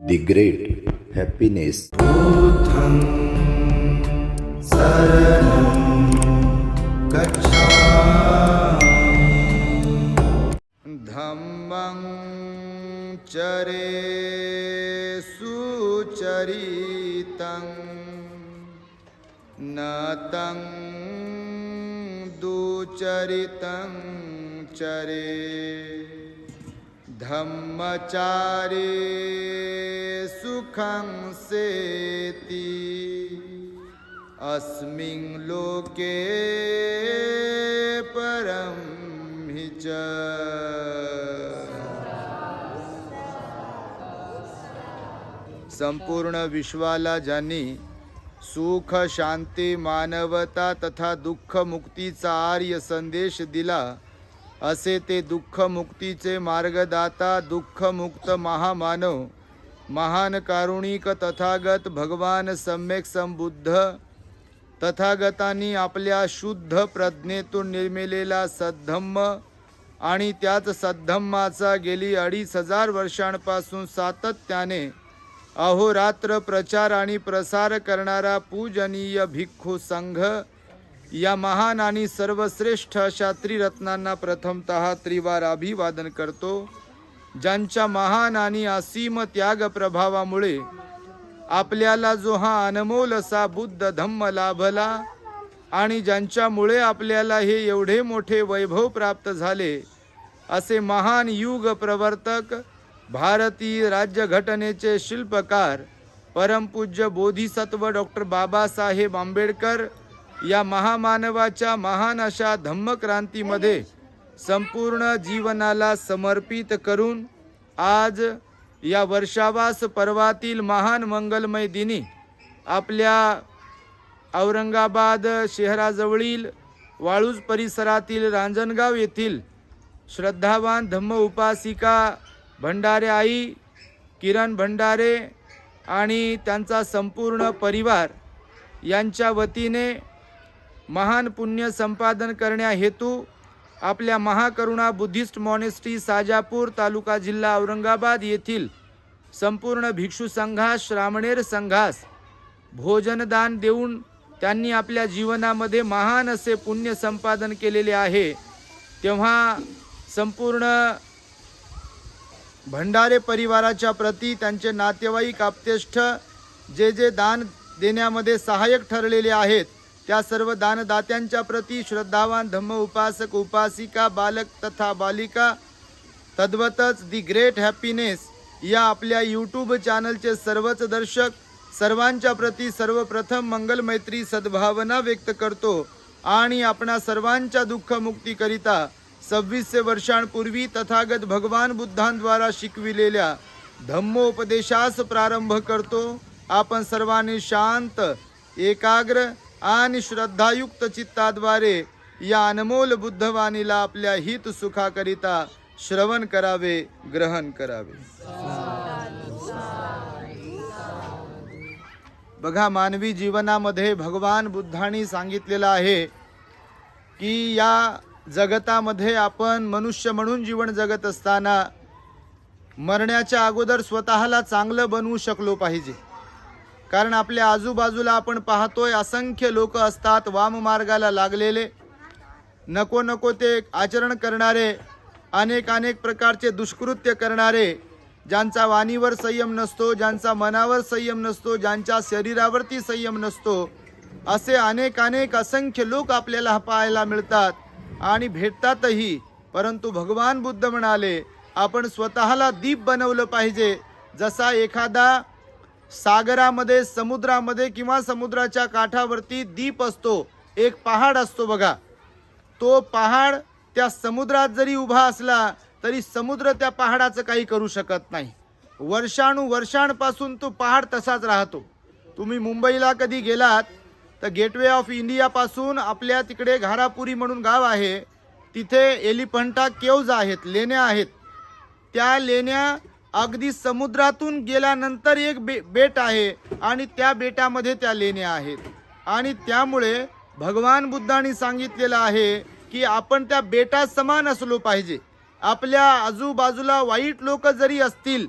The Great Happiness. बुद्धं शरणं गच्छामि धम्मं चरे सुचरितं नतं दुचरितं चरे धम्मचारे सुखं सेति अस्मिन् लोके परं हि च। संपूर्ण विश्वाला ज्यांनी सुख शांती मानवता तथा दुःख मुक्तीचा आर्य संदेश दिला असे ते दुःख मुक्तीचे मार्गदाता दुःख मुक्त महामानव महान कारुणिक तथागत भगवान सम्यक संबुद्ध तथागतांनी आपल्या शुद्ध प्रज्ञेतून निर्मिलेला सद्धम्म आणि त्याच सद्धम्माचा गेली 2500 वर्षांपासून सातत्याने अहोरात्र प्रचार आणि प्रसार करणारा पूजनीय भिक्खू संघ या महान आणि सर्वश्रेष्ठ अशा त्रिरत्नांना प्रथमतः त्रिवार अभिवादन करतो, ज्यांच्या महान आणि असीम त्याग प्रभावामुळे आपल्याला जो हा अनमोल असा बुद्ध धम्म लाभला आणि ज्यांच्यामुळे आपल्याला हे एवढे मोठे वैभव प्राप्त झाले असे महान युग प्रवर्तक भारतीय राज्यघटनेचे शिल्पकार परमपूज्य बोधिसत्व डॉक्टर बाबासाहेब आंबेडकर या महामानवाच्या महान अशा धम्मक्रांतीमध्ये संपूर्ण जीवनाला समर्पित करून आज या वर्षावास पर्वातील महान मंगलमय दिनी आपल्या औरंगाबाद शहराजवळील वाळूज परिसरातील रांजणगाव येथील श्रद्धावान धम्म उपासिका भंडारे आई किरण भंडारे आणि त्यांचा संपूर्ण परिवार यांच्या वतीने महान पुण्य संपादन करण्या हेतू आपल्या महाकरुणा बुद्धिस्ट मॉनेस्ट्री साजापूर तालुका जिल्हा औरंगाबाद येथील संपूर्ण भिक्षू संघास श्रामणेर संघास भोजनदान देऊन त्यांनी आपल्या जीवनामध्ये महान असे पुण्य संपादन केलेले आहे। तेव्हा संपूर्ण भंडारे परिवाराच्या प्रती त्यांचे नातेवाईक आप्तेष्ट जे दान देण्यामध्ये सहाय्यक ठरलेले आहेत त्या सर्व दानदात्यांच्या प्रती श्रद्धावान धम्म उपासक उपासिका बालक तथा बालिका तद्वतच दी ग्रेट हॅपीनेस या आपल्या यूट्यूब चॅनलचे सर्वच दर्शक सर्वांच्या प्रती सर्वप्रथम मंगल मैत्री सद्भावना व्यक्त करतो आणि आपणा सर्वांच्या दुःख मुक्तीकरिता 2600 वर्षांपूर्वी तथागत भगवान बुद्धांद्वारा शिकविलेल्या धम्मोपदेशास प्रारंभ करतो। आपण सर्वांनी शांत एकाग्र आणि श्रद्धायुक्त चित्ताद्वारे या अनमोल बुद्धवाणीला आपल्या हित सुखाकरिता श्रवण करावे, ग्रहण करावे। बघा, मानवी जीवनामध्ये भगवान बुद्धांनी सांगितलेलं आहे की या जगतामध्ये आपण मनुष्य म्हणून जीवन जगत असताना मरण्याच्या अगोदर स्वतःला चांगलं बनवू शकलो पाहिजे। कारण आपल्या आजूबाजूला आपण पाहतोय असंख्य लोक असतात वाम मार्गाला लागलेले, नको नको ते आचरण करणारे, अनेक प्रकारचे दुष्कृत्य करणारे, ज्यांचा वाणीवर संयम नसतो, ज्यांचा मनावर संयम नसतो, ज्यांच्या शरीरावरती संयम नसतो, असे अनेक असंख्य लोक आपल्याला पाहायला मिळतात आणि भेटतातही। परंतु भगवान बुद्ध म्हणाले आपण स्वतःला दीप बनवलं पाहिजे। जसा एखादा सागरामध्ये समुद्रामध्ये किंवा समुद्राच्या काठावरती दीप असतो, एक पहाड असतो बघा, तो पहाड त्या समुद्रात जरी उभा असला तरी समुद्र त्या पहाडाचं काही करू शकत नाही। वर्षानुवर्षांपासून तो पहाड तसाच राहतो। तुम्ही मुंबईला कधी गेलात तर गेटवे ऑफ इंडिया पासून आपल्या तिकडे घारापुरी म्हणून गाव आहे, तिथे एलिफंटा केव्ज आहेत, लेण्या आहेत। त्या लेण्या अगदी समुद्रातून गेल्यानंतर एक बेट आहे आणि त्या बेटामध्ये त्या लेण्या आहेत। आणि त्यामुळे भगवान बुद्धांनी सांगितलेलं आहे की आपण त्या बेटा समान असलो पाहिजे। आपल्या आजूबाजूला वाईट लोक जरी असतील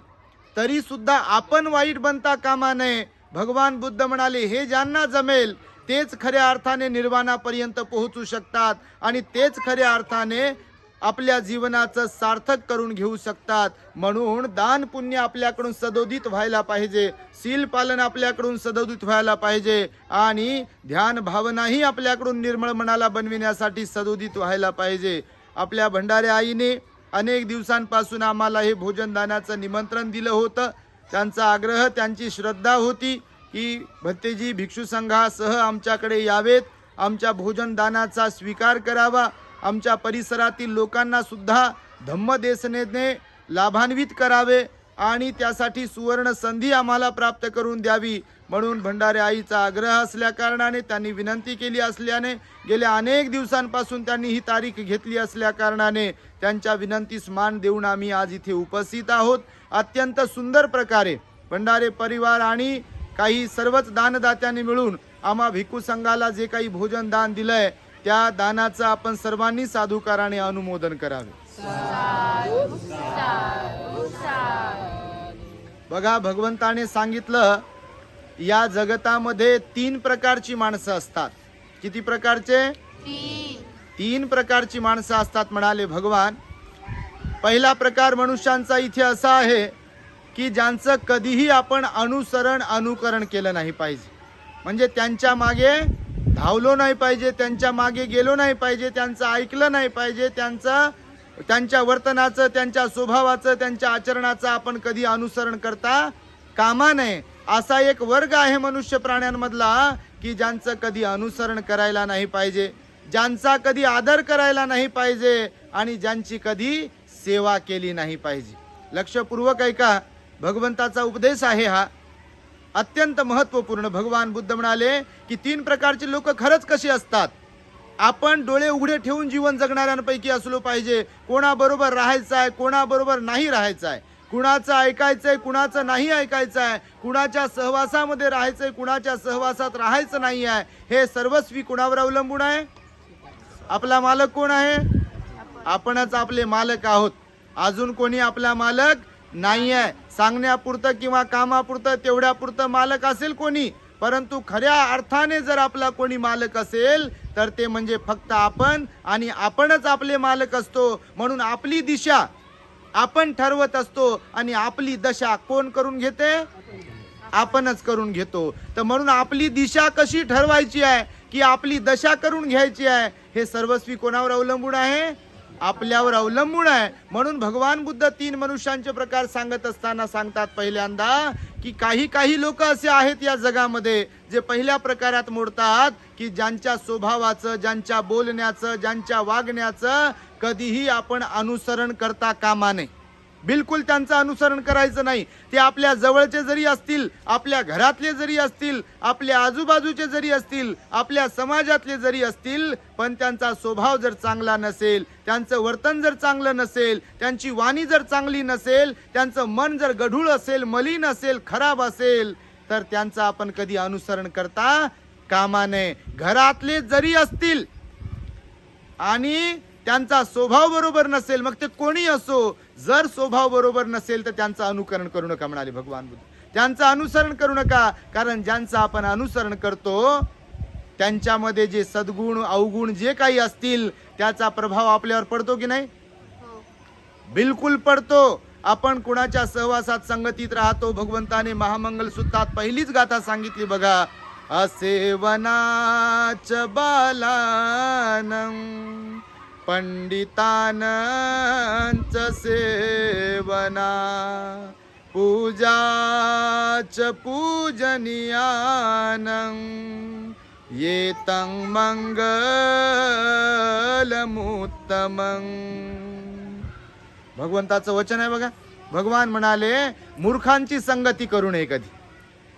तरी सुद्धा आपण वाईट बनता कामा नये. भगवान बुद्ध म्हणाले, हे ज्यांना जमेल तेच खऱ्या अर्थाने निर्वाणापर्यंत पोहोचू शकतात आणि तेच खऱ्या अर्थाने आपल्या जीवनाचं सार्थक करून घेऊ शकतात. म्हणून दान पुण्य आपल्याकडून सदोदित व्हायला पाहिजे, शील पालन आपल्याकडून सदोदित व्हायला पाहिजे आणि ध्यान भावनाही आपल्याकडून निर्मळ मनाला बनविण्यासाठी सदोदित व्हायला पाहिजे. आपल्या भंडारे आईने अनेक दिवसांपासून आम्हाला हे भोजन दानाचं निमंत्रण दिलं होतं. त्यांचा आग्रह, त्यांची श्रद्धा होती की भत्तेजी भिक्षू संघासह आमच्याकडे यावेत, आमच्या भोजन दानाचा स्वीकार करावा, आमच्या परिसरातील लोकांना सुद्धा धम्मदेशनेने लाभान्वित करावे आणि त्यासाठी सुवर्ण संधी आम्हाला प्राप्त करून द्यावी. म्हणून भंडारे आईचा आग्रह असल्या कारणाने, त्यांनी विनंती केली असल्याने, गेल्या अनेक दिवसांपासून त्यांनी ही तारीख घेतली असल्या कारणाने त्यांच्या विनंतीस मान देऊन आम्ही आज इथे उपस्थित आहोत. अत्यंत सुंदर प्रकारे भंडारे परिवार आणि काही सर्वच दानदात्यांनी मिळून आम्हा भिक्खू संघाला जे काही भोजन दान दिलंय त्या दानाचं आपण सर्वांनी साधुकाराने अनुमोदन करावे. बघा, भगवंताने सांगितलं या जगतामध्ये 3 प्रकारची माणसं असतात. किती प्रकारचे? 3 प्रकारची माणसं असतात म्हणाले भगवान. पहिला प्रकार मनुष्यांचा इथे असा आहे की ज्यांचं कधीही आपण अनुकरण केलं नाही पाहिजे. म्हणजे त्यांच्या मागे धावलो नाही पाहिजे, त्यांच्या मागे गेलो नाही पाहिजे, त्यांचं ऐकलं नाही पाहिजे, त्यांच्या वर्तनाचं, त्यांच्या स्वभावाचं, त्यांच्या आचरणाचं आपण कधी अनुसरण करता कामा नये. असा एक वर्ग आहे मनुष्य प्राण्यांमधला की ज्यांचं कधी अनुसरण करायला नाही पाहिजे, ज्यांचा कधी आदर करायला नाही पाहिजे आणि ज्यांची कधी सेवा केली नाही पाहिजे. लक्षपूर्वक ऐका, भगवंताचा उपदेश आहे हा, अत्यंत महत्त्वपूर्ण. भगवान बुद्ध म्हणाले की 3 प्रकारचे लोक खरंच कसे असतात. आपण डोळे उघडे ठेवून जीवन जगणाऱ्यांपैकी असलो पाहिजे. कोणाबरोबर राहायचं आहे, कोणाबरोबर नाही राहायचं आहे, कुणाचं ऐकायचंय, कुणाचं नाही ऐकायचं आहे, कुणाच्या सहवासामध्ये राहायचंय, कुणाच्या सहवासात राहायचं नाही आहे. हे सर्वस्वी कुणावर अवलंबून आहे? आपला मालक कोण आहे? आपणच आपले मालक आहोत. अजून कोणी आपला मालक नाही आहे. सांगण्यापुरतं किंवा कामापुरतं तेवढ्यापुरतं मालक असेल कोणी, परंतु खऱ्या अर्थाने जर आपला कोणी मालक असेल तर ते म्हणजे फक्त आपण आणि आपणच आपले मालक असतो. म्हणून आपली दिशा आपण ठरवत असतो आणि आपली दशा कोण करून घेते? आपणच करून घेतो. तर म्हणून आपली दिशा कशी ठरवायची आहे की आपली दशा करून घ्यायची आहे हे सर्वस्वी कोणावर अवलंबून आहे? आपल्यावर अवलंबून आहे. म्हणून भगवान बुद्ध 3 मनुष्यांचे प्रकार सांगत असताना सांगतात पहिल्यांदा की काही लोक असे आहेत या जगामध्ये जे पहिल्या प्रकारात मोडतात की ज्यांच्या स्वभावाचं, ज्यांच्या बोलण्याचं, ज्यांच्या वागण्याचं कधीही आपण अनुसरण करता कामा नये. बिलकुल त्यांचं अनुसरण करायचं नाही. ते आपल्या जवळचे जरी असतील, आपल्या घरातले जरी असतील, आपल्या आजूबाजूचे जरी असतील, आपल्या समाजातले जरी असतील, पण त्यांचा स्वभाव जर चांगला नसेल, त्यांचं वर्तन जर चांगलं नसेल, त्यांची वाणी जर चांगली नसेल, त्यांचं मन जर गढूळ असेल, मलिन असेल, खराब असेल, तर त्यांचं आपण कधी अनुसरण करता कामा नये. घरातले जरी असतील आणि त्यांचा स्वभाव बरोबर नसेल, मग ते कोणी असो, जर स्वभाव बरोबर नसेल तर त्यांचं अनुकरण करू नका म्हणाले भगवान बुद्ध. त्यांचं अनुसरण करू नका, कारण ज्यांचं आपण अनुसरण करतो त्यांच्यामध्ये जे सद्गुण अवगुण जे काही असतील त्याचा प्रभाव आपल्यावर पडतो की नाही? बिलकुल पडतो. आपण कुणाच्या सहवासात संगतीत राहतो. भगवंताने महामंगल सूत्रात पहिलीच गाथा सांगितली बघा, असेवनाच बालानं पंडितानंच सेवना पूजाच पूजनीयानं येतं मंगलमुत्तमं. भगवंताचं वचन आहे बघा. भगवान म्हणाले मूर्खांची संगती करू नये कधी,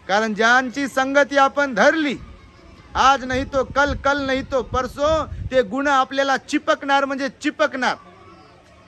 कारण ज्यांची संगती आपण धरली आज नाही तो कल, कल नाही तो परसो, ते गुण आपल्याला चिपकणार म्हणजे चिपकणार.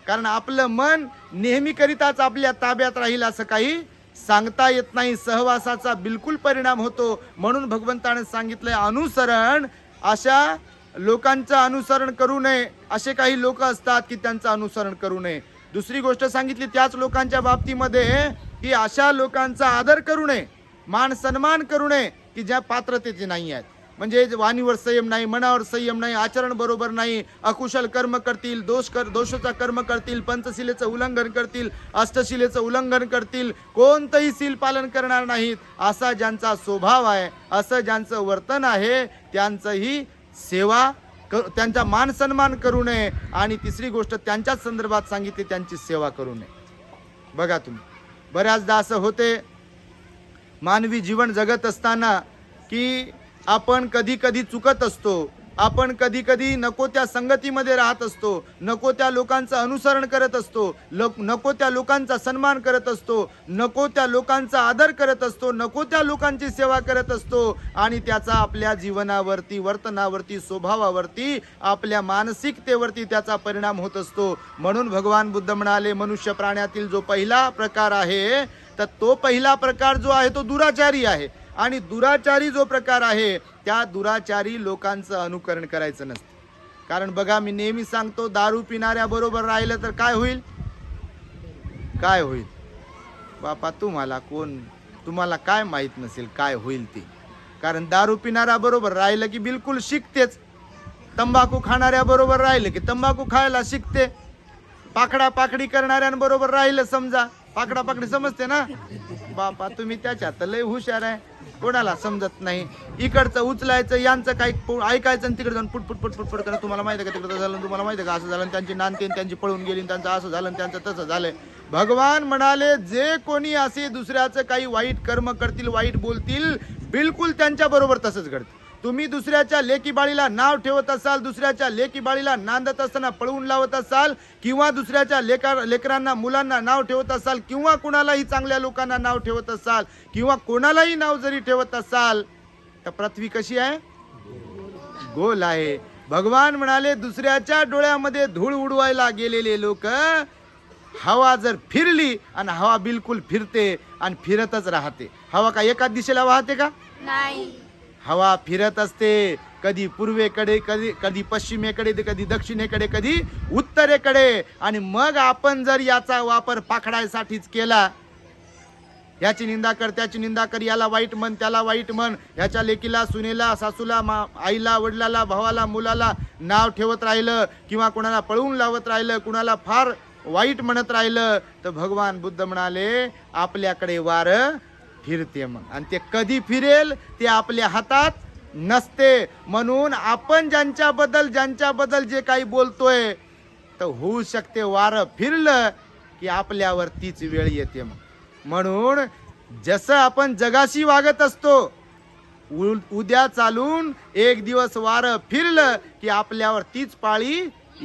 कारण आपलं मन नेहमी करिताच आपल्या ताब्यात राहील असं काही सांगता येत नाही. सहवासाचा बिलकुल परिणाम होतो. म्हणून भगवंताने सांगितलंय अनुसरण, अशा लोकांचं अनुसरण करू नये. असे काही लोक असतात की त्यांचं अनुसरण करू नये. दुसरी गोष्ट सांगितली त्याच लोकांच्या बाबतीमध्ये की अशा लोकांचा आदर करू नये, मान सन्मान करू नये की ज्या पात्रतेचे नाही आहेत. म्हणजे वाणीवर संयम नाही, मनावर संयम नाही, आचरण बरोबर नाही, अकुशल कर्म करतील, दोषाचा कर्म करतील, पंचशिलेचं उल्लंघन करतील, अष्टशिलेचं उल्लंघन करतील, कोणतंही शील पालन करणार नाहीत, असा ज्यांचा स्वभाव आहे, असं ज्यांचं वर्तन आहे, त्यांचंही सेवा त्यांचा मान सन्मान करू नये. आणि तिसरी गोष्ट त्यांच्याच संदर्भात सांगितली, त्यांची सेवा करू नये. बघा तुम्ही, बऱ्याचदा असं होते मानवी जीवन जगत असताना की आपण कधी कधी चुकत असतो, आपण कधी कधी नको त्या संगतीमध्ये राहत असतो, नको त्या लोकांचं अनुसरण करत असतो, नको त्या लोकांचा सन्मान करत असतो, नको त्या लोकांचा आदर करत असतो, नको त्या लोकांची सेवा करत असतो, आणि त्याचा आपल्या जीवनावरती, वर्तनावरती, स्वभावावरती, आपल्या मानसिकतेवरती त्याचा परिणाम होत असतो. म्हणून भगवान बुद्ध म्हणाले, मनुष्य प्राण्यातील जो पहिला प्रकार आहे, तर तो पहिला प्रकार जो आहे तो दुराचारी आहे. आणि दुराचारी जो प्रकार आहे, त्या दुराचारी लोकांचं अनुकरण करायचं नसतं. कारण बघा, मी नेहमी सांगतो, दारू पिणाऱ्या बरोबर राहिलं तर काय होईल? काय होईल बापा? तुम्हाला काय माहित नसेल काय होईल ते. कारण दारू पिणाऱ्या बरोबर राहिलं की बिलकुल शिकतेच, तंबाखू खाणाऱ्या बरोबर राहिलं की तंबाखू खायला शिकते, पाकडा पाकडी करणाऱ्यांबरोबर राहिलं, समजा पाकडा पाकडी समजते ना बापा, तुम्ही त्याच्यात लय हुशार आहे, कोणाला समजत नाही. इकडचं उचलायचं, यांचं काही ऐकायचं आणि तिकडे जाऊन पुटपुट पुटपुट पुट करा. तुम्हाला माहिती आहे का तिकडं झालं, तुम्हाला माहिती आहे का असं झालं, त्यांची नानते त्यांची पळून गेली, त्यांचं असं झालं, त्यांचं तसं झालंय. भगवान म्हणाले, जे कोणी असे दुसऱ्याचं काही वाईट कर्म करतील, वाईट बोलतील, बिलकुल त्यांच्या बरोबर तसंच घडतं. तुम्ही दुसऱ्याच्या लेकी बाळीला नाव ठेवत असाल, दुसऱ्याच्या लेकी बाळीला नांदत असताना पळवून लावत असाल, किंवा दुसऱ्याच्या लेकरांना, मुलांना नाव ठेवत असाल, किंवा कोणालाही चांगल्या लोकांना नाव ठेवत असाल, किंवा कोणालाही नाव जरी ठेवत असाल, तर पृथ्वी कशी आहे? गोल आहे. भगवान म्हणाले, दुसऱ्याच्या डोळ्यामध्ये धूळ उडवायला गेलेले लोक, हवा जर फिरली, आणि हवा बिलकुल फिरते आणि फिरतच राहते. हवा का एकाच दिशेला वाहते का? नाही. हवा फिरत असते, कधी पूर्वेकडे, कधी पश्चिमेकडे, कधी दक्षिणेकडे, कधी उत्तरेकडे. आणि मग आपण जर याचा वापर पाखडायसाठीच केला, याची निंदा कर, त्याची निंदा कर, याला वाईट म्हण, त्याला वाईट म्हण, ह्याच्या लेकीला, सुनेला, सासूला, आईला, वडिलाला, भावाला, मुलाला नाव ठेवत राहिलं, किंवा कुणाला पळवून लावत राहिलं, कुणाला फार वाईट म्हणत राहिलं, तर भगवान बुद्ध म्हणाले, आपल्याकडे वारं फिरते. मग आणि ते कधी फिरेल ते आपल्या हातात नसते. म्हणून आपण ज्यांच्याबद्दल जे काही बोलतोय, तर होऊ शकते वारं फिरलं की आपल्यावर तीच वेळ येते. म्हणून जसं आपण जगाशी वागत असतो, उद्या चालून एक दिवस वारं फिरलं की आपल्यावर तीच पाळी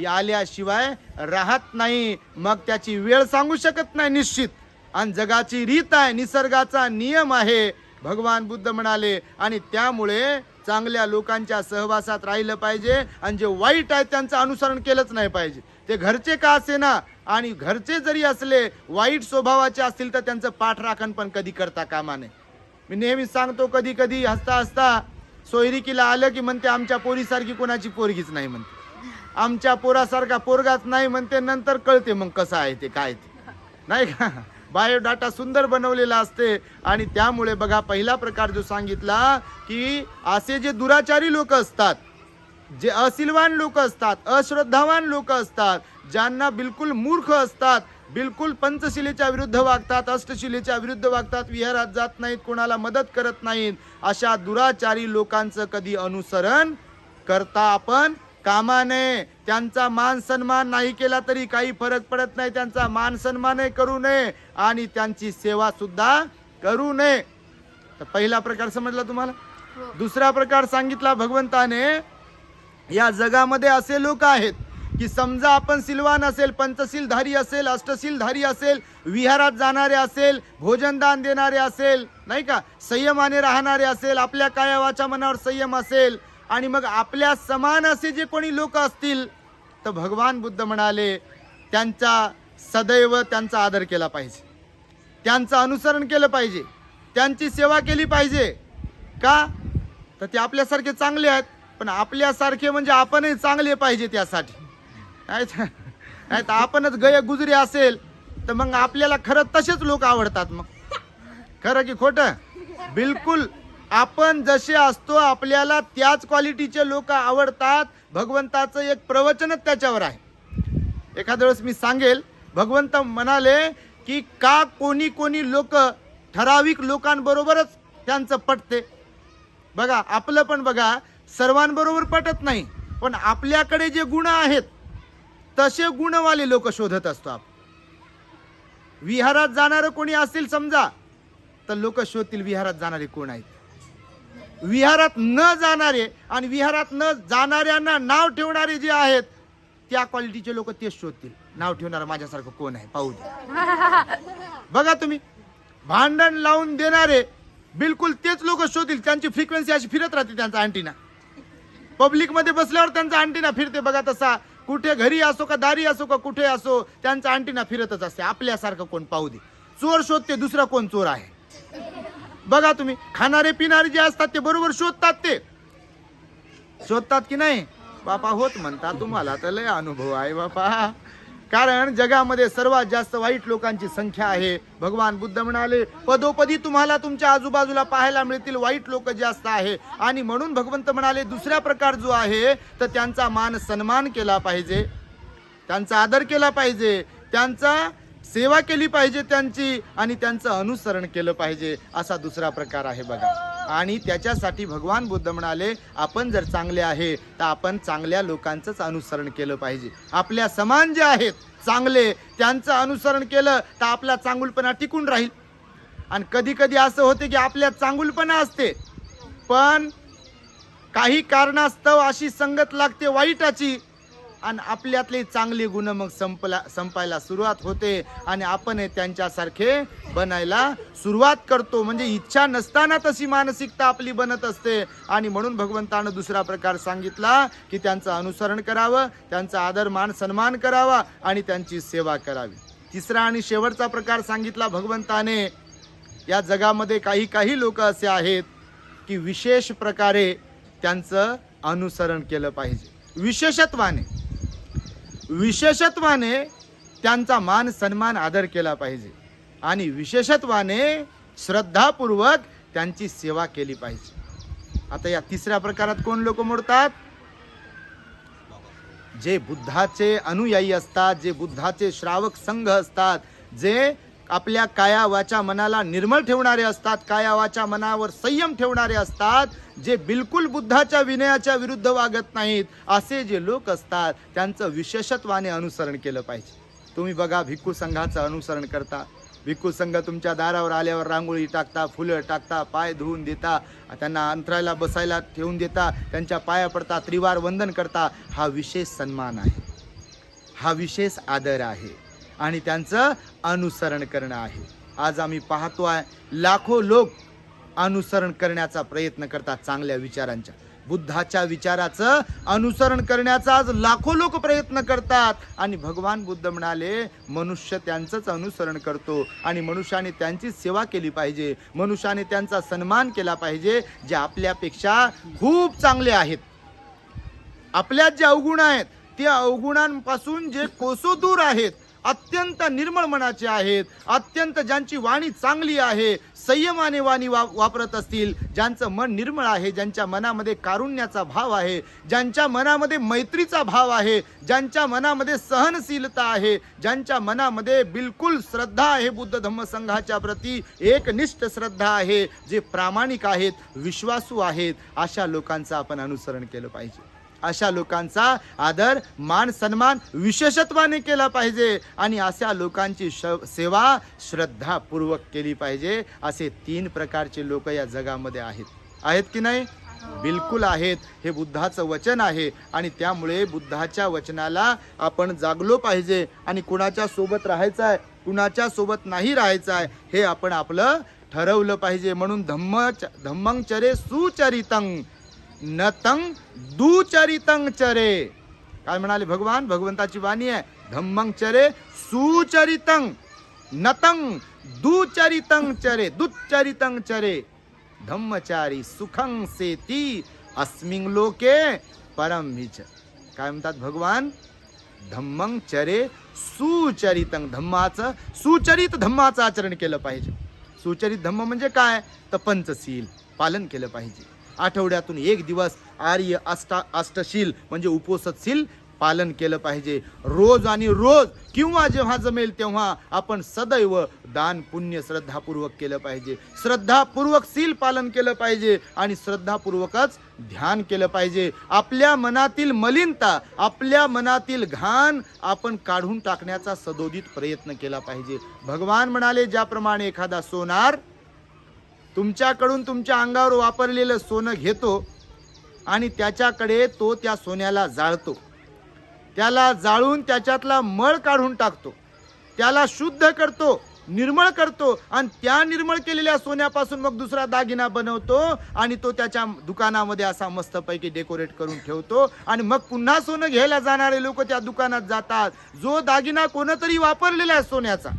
आल्याशिवाय राहत नाही. मग त्याची वेळ सांगू शकत नाही निश्चित. आणि जगाची रीत आहे, निसर्गाचा नियम आहे, भगवान बुद्ध म्हणाले. आणि त्यामुळे चांगल्या लोकांच्या सहवासात राहिलं पाहिजे, आणि जे वाईट आहे त्यांचं अनुसरण केलंच नाही पाहिजे. ते घरचे का असे ना, आणि घरचे जरी असले, वाईट स्वभावाचे असतील, तर त्यांचं पाठराखण पण कधी करता कामा नये. मी नेहमी सांगतो, कधी कधी हसता हसता सोयरिकीला आलं की म्हणते, आमच्या पोरीसारखी कोणाची पोरगीच नाही म्हणते, आमच्या पोरासारखा पोरगाच नाही म्हणते. नंतर कळते मग कसं आहे ते, काय ते, नाही का? बायोडाटा सुंदर बनवलेला असते. आणि त्यामुळे बघा, पहिला प्रकार जो सांगितला की असे जे दुराचारी लोक असतात, जे अशीलवान लोक असतात, अश्रद्धावान लोक असतात, ज्यांना बिलकुल मूर्ख असतात, बिलकुल पंचशिलेच्या विरुद्ध वागतात, अष्टशिलेच्या विरुद्ध वागतात, विहारात जात नाहीत, कोणाला मदत करत नाहीत, अशा दुराचारी लोकांचं कधी अनुसरण करता आपण कामा नये. त्यांचा मान सन्मान नाही केला तरी काही फरक पडत नाही, त्यांचा मान सन्मानही करू नये आणि त्यांची सेवा सुद्धा करू नये. तर पहिला प्रकार समजला तुम्हाला. दुसरा प्रकार सांगितला भगवंताने, या जगामध्ये असे लोक आहेत की समजा आपण सिलवान असेल, पंचशीलधारी असेल, अष्टशीलधारी असेल, विहारात जाणारे असेल, भोजनदान देणारे असेल, नाही का, संयमाने राहणारे असेल, आपल्या काया वाचा मनावर संयम असेल, आणि मग आपल्या समान असे जे कोणी लोक असतील, तर भगवान बुद्ध म्हणाले, त्यांचा सदैव त्यांचा आदर केला पाहिजे, त्यांचं अनुसरण केलं पाहिजे, त्यांची सेवा केली पाहिजे. का? तर ते आपल्यासारखे चांगले आहेत, पण आपल्यासारखे म्हणजे आपणही चांगले पाहिजे त्यासाठी. नाही तर आपणच गय गुजरे असेल तर मग आपल्याला खरं तसेच लोक आवडतात. मग खरं की खोटं? बिलकुल. आपण जसे असतो आपल्याला त्याच क्वालिटीचे लोक आवडतात. भगवंताचं एक प्रवचनच त्याच्यावर आहे. एखाद्या वेळेस मी सांगेल, भगवंत म्हणाले की का कोणी कोणी लोक ठराविक लोकांबरोबरच त्यांचं पटते. बघा आपलं पण बघा, सर्वांबरोबर पटत नाही, पण आपल्याकडे जे गुण आहेत तसे गुणवाले लोक शोधत असतो आपण. विहारात जाणारं कोणी असेल समजा, तर लोक शोधतील विहारात जाणारे कोण आहेत. विहारात न जाणारे आणि विहारात न जाणाऱ्यांना नाव ठेवणारे जे आहेत त्या क्वालिटीचे लोक तेच शोधतील. नाव ठेवणारा माझ्यासारखं कोण आहे पाहू दे. बघा तुम्ही, भांडण लावून देणारे बिलकुल तेच लोक शोधतील. त्यांची फ्रिक्वेन्सी अशी फिरत राहते, त्यांचा अँटिना पब्लिक मध्ये बसल्यावर त्यांचा अँटिना फिरते. बघा तसा कुठे घरी असो का दारी असो का कुठे असो, त्यांचा अँटिना फिरतच असते. आपल्यासारखं कोण पाहू दे. चोर शोधते दुसरा कोण चोर आहे. बघा तुम्ही, खाणारे पिणारे जे असतात ते बरोबर शोधतात. ते शोधतात की नाही बापा? होत म्हणता तुम्हाला तर लय अनुभव आहे बापा. कारण जगामध्ये सर्वात जास्त वाईट लोकांची संख्या आहे. भगवान बुद्ध म्हणाले पदोपदी तुम्हाला तुमच्या आजूबाजूला पाहायला मिळतील वाईट लोक जास्त आहे. आणि म्हणून भगवंत म्हणाले दुसरा प्रकार जो आहे तर त्यांचा मान सन्मान केला पाहिजे, त्यांचा आदर केला पाहिजे, त्यांचा सेवा केली पाहिजे त्यांची, आणि त्यांचं अनुसरण केलं पाहिजे. असा दुसरा प्रकार आहे बघा. आणि त्याच्यासाठी भगवान बुद्ध म्हणाले आपण जर चांगले आहे तर आपण चांगल्या लोकांचंच अनुसरण केलं पाहिजे. आपल्या समान जे आहेत चांगले त्यांचं अनुसरण केलं तर आपला चांगुलपणा टिकून राहील. आणि कधी कधी असं होते की आपल्या चांगुलपणा असते, पण काही कारणास्तव अशी संगत लागते वाईटाची, आणि आपल्यातले चांगले गुण मग संपायला सुरुवात होते आणि आपण त्यांच्यासारखे बनायला सुरुवात करतो. म्हणजे इच्छा नसताना तशी मानसिकता आपली बनत असते. आणि म्हणून भगवंतानं दुसरा प्रकार सांगितला की त्यांचं अनुसरण करावं, त्यांचा आदर मान सन्मान करावा आणि त्यांची सेवा करावी. तिसरा आणि शेवटचा प्रकार सांगितला भगवंताने. या जगामध्ये काही लोक असे आहेत की विशेष प्रकारे त्यांचं अनुसरण केलं पाहिजे. विशेषत्वाने त्यांचा मान सन्मान आदर केला पाहिजे आणि विशेषत्वाने श्रद्धापूर्वक त्यांची सेवा केली पाहिजे. आता या तिसऱ्या प्रकारात कोण लोक मोडतात? जे बुद्धाचे अनुयायी असतात, जे बुद्धाचे श्रावक संघ असतात, जे आपल्या काया वाचा मनाला निर्मळ ठेवणारे असतात, काया वाचा मनावर संयम ठेवणारे असतात, जे बिलकुल बुद्धाच्या विनयाच्या विरुद्ध वागत नाहीत, असे जे लोक असतात त्यांचं विशेषत्वाने अनुसरण केलं पाहिजे. तुम्ही बघा, भिक्खू संघाचं अनुसरण करता. भिक्खू संघ तुमच्या दारावर आल्यावर रांगोळी टाकता, फुलं टाकता, पाय धुवून देता, त्यांना अंतरायला बसायला ठेवून देता, त्यांच्या पाया पडता, त्रिवार वंदन करता. हा विशेष सन्मान आहे, हा विशेष आदर आहे आणि त्यांचं अनुसरण करणं आहे. आज आम्ही पाहतोय लाखो लोक अनुसरण करण्याचा प्रयत्न करतात चांगल्या विचारांच्या. बुद्धाच्या विचाराचं अनुसरण करण्याचा आज लाखो लोक प्रयत्न करतात. आणि भगवान बुद्ध म्हणाले मनुष्य त्यांचंच अनुसरण करतो आणि मनुष्याने त्यांची सेवा केली पाहिजे, मनुष्याने त्यांचा सन्मान केला पाहिजे, जे आपल्यापेक्षा खूप चांगले आहेत. आपल्यात जे अवगुण आहेत त्या अवगुणांपासून जे कोसो दूर आहेत, अत्यंत निर्मळ मनाचे आहेत, अत्यंत ज्यांची वाणी चांगली आहे, संयमाने वाणी वापरत असतील, ज्यांचं मन निर्मळ आहे, ज्यांच्या मनामध्ये कारुण्याचा भाव आहे, ज्यांच्या मनामध्ये मैत्रीचा भाव आहे, ज्यांच्या मनामध्ये सहनशीलता आहे, ज्यांच्या मनामध्ये बिलकुल श्रद्धा आहे बुद्ध धम्म संघाच्या प्रती, एकनिष्ठ श्रद्धा आहे, जे प्रामाणिक आहेत, विश्वासू आहेत, अशा लोकांचं आपण अनुसरण केलं पाहिजे. अशा लोकांचा आदर मान सन्मान विशेषत्वाने केला पाहिजे आणि अशा लोकांची सेवा श्रद्धापूर्वक केली पाहिजे. असे 3 प्रकारचे लोक या जगामध्ये आहेत की नाही? बिलकुल आहेत. हे बुद्धाचं वचन आहे आणि त्यामुळे बुद्धाच्या वचनाला आपण जागलो पाहिजे आणि कुणाच्या सोबत राहायचं आहे, कुणाच्या सोबत नाही राहायचं आहे, हे आपण आपलं ठरवलं पाहिजे. म्हणून धम्मं चरे सुचरितं नतं दुचरितं चरे. काय म्हणाले भगवान? भगवंताची वाणी आहे, धम्मं चरे सुचरितं नतं दुचरितं चरे. दुच्चरितं चरे धम्मचारी सुखं सेती अस्मिन् लोके परम हिच. काय म्हणतात भगवान? धम्मं चरे सुचरितं, धम्माचं सुचरित धम्माचं आचरण केलं पाहिजे. सुचरित धम्म म्हणजे काय, तर पंचशील पालन केलं पाहिजे. आठवड्यातून एक दिवस आर्य अष्टशील म्हणजे उपोषशील पालन केलं पाहिजे. रोज आणि रोज किंवा जेव्हा जमेल तेव्हा आपण सदैव दान पुण्य श्रद्धापूर्वक केलं पाहिजे. श्रद्धापूर्वक शील पालन केलं पाहिजे आणि श्रद्धापूर्वकच ध्यान केलं पाहिजे. आपल्या मनातील मलिनता, आपल्या मनातील घाण आपण काढून टाकण्याचा सदोदित प्रयत्न केला पाहिजे. भगवान म्हणाले, ज्याप्रमाणे एखादा सोनार तुमच्याकडून तुमच्या अंगावर वापरलेलं सोनं घेतो आणि त्याच्याकडे तो त्या सोन्याला जाळतो, त्याला जाळून त्याच्यातला मळ काढून टाकतो, त्याला शुद्ध करतो, निर्मळ करतो आणि त्या निर्मळ केलेल्या सोन्यापासून मग दुसरा दागिना बनवतो आणि तो त्याच्या दुकानामध्ये असा मस्तपैकी डेकोरेट करून ठेवतो आणि मग पुन्हा सोनं घ्यायला जाणारे लोक त्या दुकानात जातात. जो दागिना कोणतरी वापरलेला आहे सोन्याचा,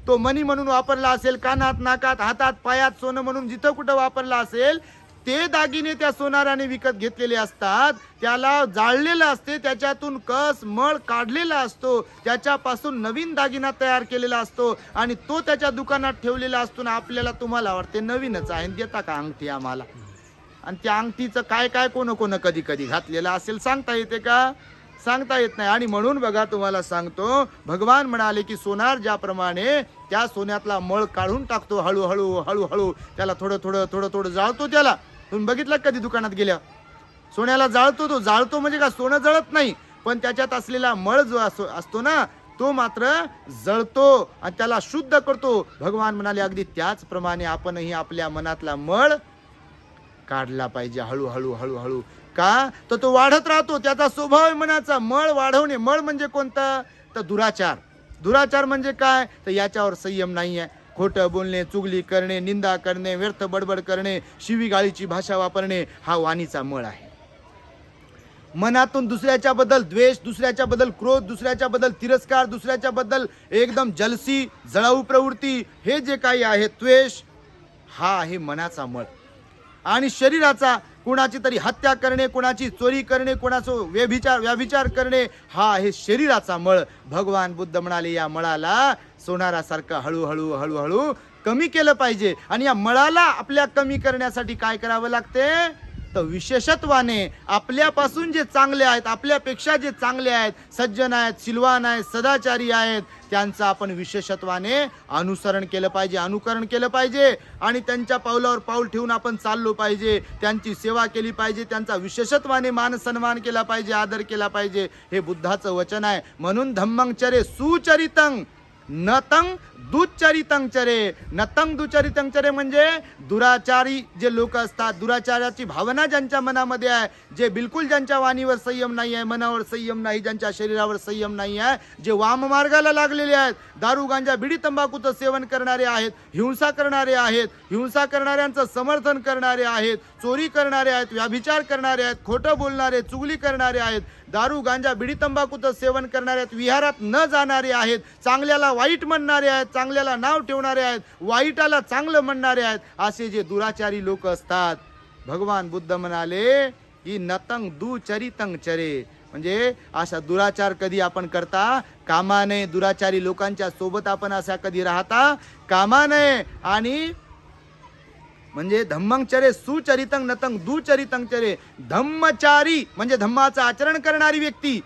तो मणी म्हणून वापरला असेल, कानात, नाकात, हातात, पायात सोनं म्हणून जिथं कुठं वापरला असेल, ते दागिने त्या सोनाराने विकत घेतलेले असतात. त्याला जाळलेलं असते, त्याच्यातून कस मळ काढलेला असतो, त्याच्यापासून नवीन दागिना तयार केलेला असतो आणि तो त्याच्या दुकानात ठेवलेला असतो. ना आपल्याला तुम्हाला वाटते नवीनच आहे, देता का अंगठी आम्हाला? आणि त्या अंगठीचं काय काय कोण कधी कधी घातलेलं असेल सांगता येते का? सांगता येत नाही. आणि म्हणून बघा तुम्हाला सांगतो, भगवान म्हणाले की सोनार ज्याप्रमाणे त्या सोन्यातला मळ काढून टाकतो, हळूहळू हळूहळू त्याला थोडं थोडं थोडं थोडं जाळतो. त्याला तुम्ही बघितलं कधी दुकानात गेल्या सोन्याला जाळतो, तो जाळतो म्हणजे का सोनं जळत नाही, पण त्याच्यात असलेला मळ जो असतो ना तो मात्र जळतो आणि त्याला शुद्ध करतो. भगवान म्हणाले अगदी त्याचप्रमाणे आपणही आपल्या मनातला मळ काढला पाहिजे हळूहळू हळूहळू. का तर तो वाढत राहतो, त्याचा स्वभाव आहे मनाचा मळ वाढवणे. मळ म्हणजे कोणता, तर दुराचार. दुराचार म्हणजे काय, तर याच्यावर संयम नाही आहे. खोटं बोलणे, चुगली करणे, निंदा करणे, व्यर्थ बडबड करणे, शिवीगाळीची भाषा वापरणे हा वाणीचा मळ आहे. मनातून दुसऱ्याच्या बद्दल द्वेष, दुसऱ्याच्या बद्दल क्रोध, दुसऱ्याच्या बद्दल तिरस्कार, दुसऱ्याच्या बद्दल एकदम जलसी, जळाऊ प्रवृत्ती, हे जे काही आहे द्वेष, हा आहे मनाचा मळ. आणि शरीराचा कुणाची तरी हत्या करणे, कुणाची चोरी करणे, कुणाचं व्यभिचार करणे हा आहे शरीराचा मळ. भगवान बुद्ध म्हणाले या मळाला सोनारासारखं हळूहळू हळूहळू कमी केलं पाहिजे. आणि या मळाला आपल्या कमी करण्यासाठी काय करावं लागते, तर विशेषत्वाने आपल्यापासून जे चांगले आहेत, आपल्यापेक्षा जे चांगले आहेत, सज्जन आहेत, सिलवान आहेत, सदाचारी आहेत, त्यांचं आपण विशेषत्वाने अनुसरण केलं पाहिजे, अनुकरण केलं पाहिजे आणि त्यांच्या पावलावर पाऊल ठेवून आपण चाललो पाहिजे, त्यांची सेवा केली पाहिजे, त्यांचा विशेषत्वाने मान सन्मान केला पाहिजे, आदर केला पाहिजे. हे बुद्धाचं वचन आहे. म्हणून धम्मं चरे सुचरितं नतं दुचरितं चरे. नतं दुचरितं चरे म्हणजे दुराचारी जे लोक असतात, दुराचाराची भावना ज्यांच्या मनामध्ये आहे, जे बिलकुल ज्यांच्या वाणीवर संयम नाही आहे, मनावर संयम नाही, ज्यांच्या शरीरावर संयम नाही आहे, जे वाम मार्गाला लागलेले आहेत, दारू गांजा बिडी तंबाखूचं सेवन करणारे आहेत, हिंसा करणारे आहेत, हिंसा करणाऱ्यांचं समर्थन करणारे आहेत, चोरी करणारे आहेत, व्यभिचार करणारे आहेत, खोटं बोलणारे, चुगली करणारे आहेत, दारू गांजा बिडी तंबाखूचं सेवन करणारे आहेत, विहारात न जाणारे आहेत, चांगल्याला वाईट म्हणणारे आहेत, चांगल्याला नाव ठेवणारे आहेत, वाईटाला चांगलं म्हणणारे आहेत, असे जे दुराचारी लोक असतात, भगवान बुद्ध म्हणाले की नतं दुचरितं चरे. म्हणजे असा दुराचार कधी आपण करता कामा नये, दुराचारी लोकांच्या सोबत आपण असा कधी राहता कामा नये. आणि म्हणजे धम्मं चरे सुचरितं नतं दुचरितं चरे. धम्मचारी म्हणजे धम्माचं आचरण करणारी व्यक्ती,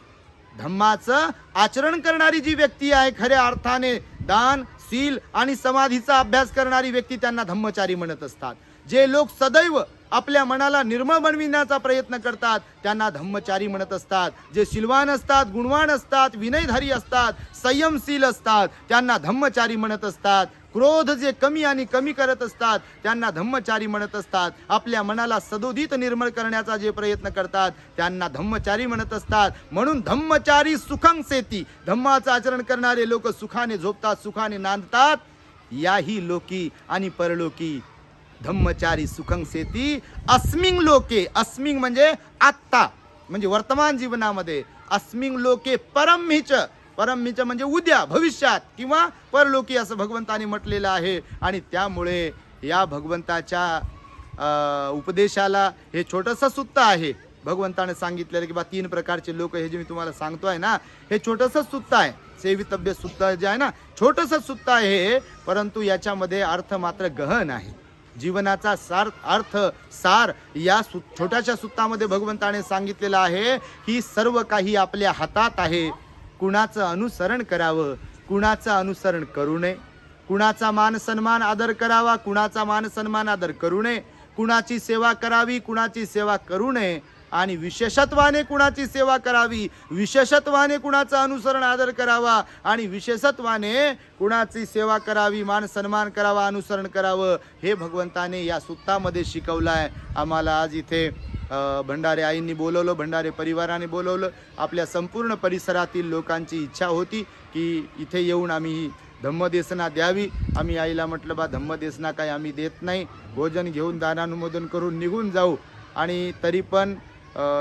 धम्माचं आचरण करणारी जी व्यक्ती आहे, खऱ्या अर्थाने दान, शील आणि समाधीचा अभ्यास करणारी व्यक्ती, त्यांना धम्मचारी म्हणत असतात. जे लोक सदैव आपल्या मनाला निर्मळ बनविण्याचा प्रयत्न करतात त्यांना धम्मचारी म्हणत असतात. जे शीलवान असतात, गुणवान असतात, विनयधारी असतात, संयमशील असतात, त्यांना धम्मचारी म्हणत असतात. क्रोध जे कमी आणि कमी करत असतात त्यांना धम्मचारी म्हणत असतात. आपल्या मनाला सदोदित निर्मळ करण्याचा जे प्रयत्न करतात त्यांना धम्मचारी म्हणत असतात. म्हणून धम्मचारी सुखं सेती, धम्माचं आचरण करणारे लोक सुखाने झोपतात, सुखाने नांदतात. याही लोकी आणि परलोकी धम्मचारी सुखं सेती अस्मिंग लोके. अस्मिंग म्हणजे आत्ता, म्हणजे वर्तमान जीवनामध्ये. अस्मिंग लोके परमहिच, परमहिच म्हणजे उद्या, भविष्यात किंवा परलोकी असं भगवंताने म्हटलेलं आहे. आणि त्यामुळे या भगवंताच्या उपदेशाला हे छोटंसं सूत्र आहे भगवंताने सांगितलेलं की बा 3 प्रकारचे लोक, हे जे मी तुम्हाला सांगतोय ना, हे छोटंसं सुत्त आहे. सेवितव्य सुत्त जे आहे ना, छोटंसं सुत्त आहे हे, परंतु याच्यामध्ये अर्थ मात्र गहन आहे. जीवनाचा सार या छोट्याशा सुत्तामध्ये भगवंताने सांगितलेलं आहे की सर्व काही आपल्या हातात आहे. कुणाचं अनुसरण करावं, कुणाचं अनुसरण करू नये, कुणाचा मान सन्मान आदर करावा, कुणाचा मान सन्मान आदर करू नये, कुणाची सेवा करावी, कुणाची सेवा करू नये, आणि विशेषत्वाने कुणाची सेवा करावी, विशेषत्वाने कुणाचं अनुसरण आदर करावा, आणि विशेषत्वाने कुणाची सेवा करावी, मान सन्मान करावा, अनुसरण करावं, हे भगवंताने या सुत्तामध्ये शिकवलं आहे आम्हाला. आज इथे भंडारे आईंनी बोलवलं, भंडारे परिवाराने बोलवलं. आपल्या संपूर्ण परिसरातील लोकांची इच्छा होती की इथे येऊन आम्ही ही धम्मदेसना द्यावी. आम्ही आईला म्हटलं बा धम्मदेसना काही आम्ही देत नाही, भोजन घेऊन दानानुमोदन करून निघून जाऊ, आणि तरी पण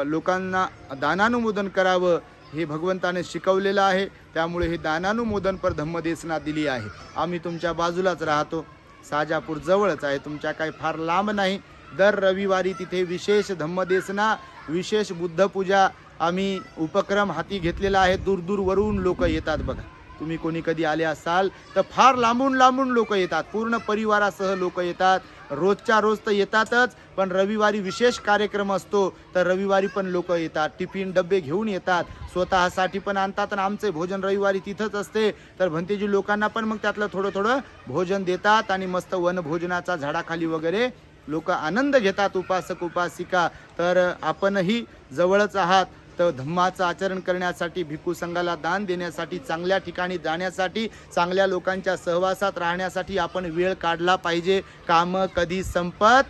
लोकांना दानानुमोदन करावं हे भगवंताने शिकवलेलं आहे. त्यामुळे हे दानानुमोदन पर धम्मदेसना दिली आहे. आम्ही तुमच्या बाजूलाच राहतो, साजापूर जवळच आहे, तुमच्या काही फार लांब नाही. दर रविवारी तिथे विशेष धम्मदेसना, विशेष बुद्धपूजा आम्ही उपक्रम हाती घेतलेला आहे. दूरवरून लोक येतात बघा. तुम्ही कोणी कधी आले असाल तर फार लांबून लोक येतात, पूर्ण परिवारासह लोक येतात. रोजच्या रोज तर येतातच, पण रविवारी विशेष कार्यक्रम असतो तर रविवारी पण लोक येतात. टिफिन डबे घेऊन येतात, स्वतःसाठी पण आणतात, आणि आमचे भोजन रविवारी तिथंच असते. तर भंतेजी लोकांना पण मग त्यातलं थोडं भोजन देतात, आणि मस्त वनभोजनाचा झाडाखाली वगैरे लोक आनंद घेतात, उपासक उपासिका. तर आपणही जवळच आहात, तर धम्माचं आचरण करण्यासाठी, भिक्खू संघाला दान देण्यासाठी, चांगल्या ठिकाणी जाण्यासाठी, चांगल्या लोकांच्या सहवासात राहण्यासाठी आपण वेळ काढला पाहिजे. कामं कधी संपत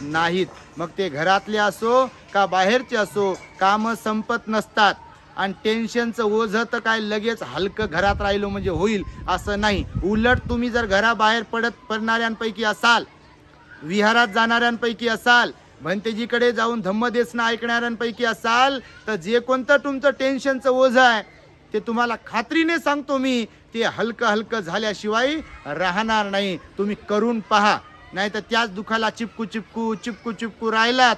नाहीत, मग ते घरातले असो का बाहेरचे असो, कामं संपत नसतात. आणि टेन्शनचं ओझं तर काय लगेच हलकं घरात राहिलो म्हणजे होईल असं नाही. उलट तुम्ही जर घराबाहेर पडणाऱ्यांपैकी असाल, विहारात जाणाऱ्यांपैकी असाल, भंतेजीकडे जाऊन धम्मदेसना ऐकणाऱ्यांपैकी असाल, तर जे कोणतं तुमचं टेन्शनचं ओझं आहे ते तुम्हाला खात्रीने सांगतो मी, ते हलकं झाल्याशिवाय राहणार नाही. तुम्ही करून पहा, नाही तर त्याच दुःखाला चिपकू राहिलात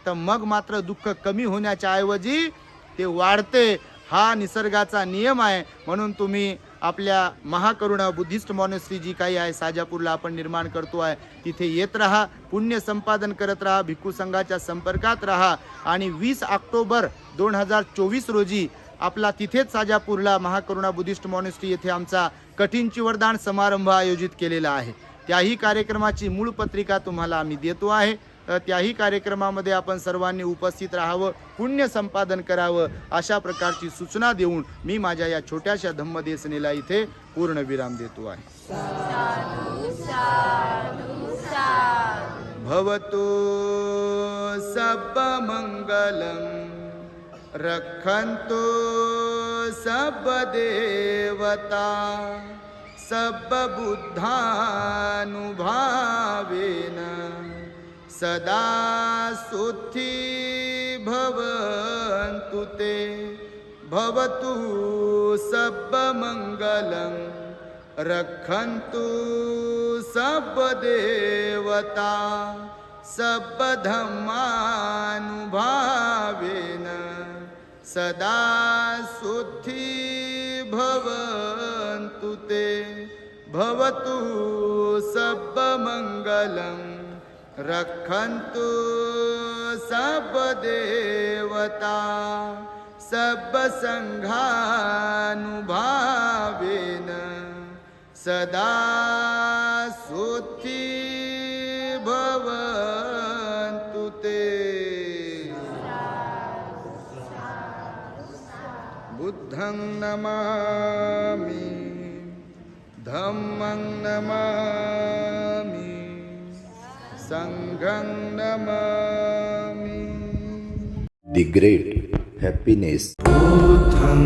तर मग मात्र दुःख कमी होण्याच्या ऐवजी ते वाढते. हा निसर्गाचा नियम आहे. म्हणून तुम्ही आपल्या महाकरुणा बुद्धिस्ट मॉनेस्ट्री जी काही आहे साजापूरला आपण निर्माण करतो आहे, तिथे येत राहा, पुण्य संपादन करत राहा, भिक्खू संघाच्या संपर्कात राहा. आणि 20 ऑक्टोबर 2024 रोजी आपला तिथेच साजापूरला महाकरुणा बुद्धिस्ट मॉनेस्ट्री येथे आमचा कठीणची वरदान समारंभ आयोजित केलेला आहे. त्याही कार्यक्रमाची मूळ पत्रिका तुम्हाला आम्ही देतो आहे. तर त्याही कार्यक्रमामध्ये आपण सर्वांनी उपस्थित राहावं, पुण्य संपादन करावं, अशा प्रकारची सूचना देऊन मी माझ्या या छोट्याशा धम्मदेसनेला इथे पूर्ण विराम देतो आहे. भवतु सब मंगलम रक्षन्तु सब देवता सब बुद्धानुभावेन सदा सुखी भवन्तु ते. भवतु सब मंगलम रक्षन्तु सब देवता सब धम्मानुभावेन सदा सुखी भवन्तु ते. भवतु सब मंगलम रक्षन्तु सब देवता सब संघानुभावेन सदा सुखी भवन्तु ते. बुद्धं नमामि, धम्मं नमामि, संघं नमामि. The great happiness. बुद्धं